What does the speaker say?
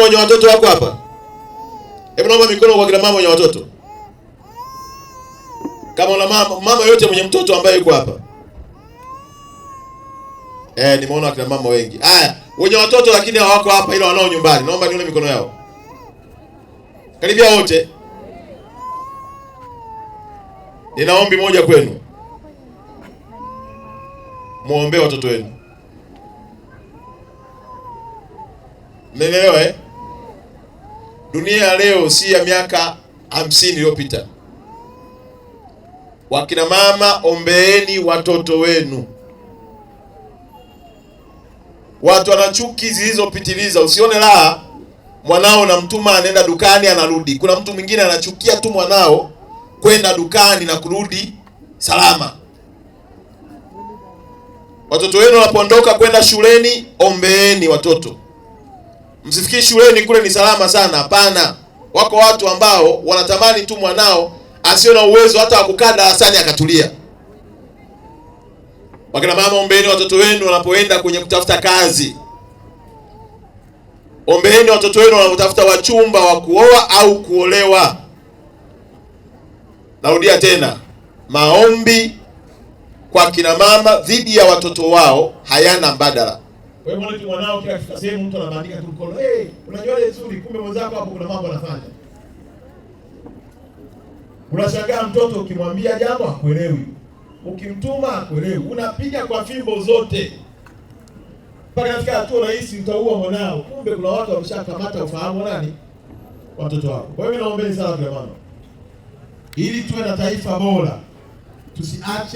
wenye watoto wako hapa? Hebu naomba mikono kwa kina mama wenye watoto. Kama una mama yote mwenye mtoto ambaye yuko hapa. Nimeona kina mama wengi. Haya, wenye watoto lakini hawako hapa ila wanao nyumbani. Naomba nione mikono yao. Karibia wote. Nina ombi moja kwenu. Muombe watoto wenu. Mnaelewa Dunia ya leo si ya miaka 50 iliyopita. Wakina mama, ombeeni watoto wenu. Watu wana chuki zilizopitiliza. Usione raha mwanao na mtuma anaenda dukani anarudi. Kuna mtu mwingine anachukia tu mwanao kwenda dukani na kurudi salama. Watoto wenu wanapoondoka kwenda shuleni, ombeeni watoto. Msifikiri shuleni kule ni salama sana, hapana. Wako watu ambao wanatamani tu mwanao asio na uwezo hata wa kukaa darasani akatulia. Wakina mama, ombeeni watoto wenu wanapoenda kwenye kutafuta kazi. Ombeeni watoto wenu wanapotafuta wachumba wa kuoa au kuolewa. Narudia tena, maombi kwa kina mama dhidi ya watoto wao hayana mbadala. Wewe mwana tu mwanao kila sehemu mtu anabandika tu mkono. Unajua ile nzuri, kumbe mwenzako hapo kuna mambo anafanya. Unashangaa mtoto ukimwambia jambo hakuelewi. Ukimtuma hakuelewi. Unapiga kwa fimbo zote. Mpaka nafika hatua unahisi utaua mwanao. Kumbe kuna watu wameshakamata ufahamu nani? Watoto wao. Kwa hiyo naombeni sana kwa mama. Ili tuwe na taifa bora. Tusiache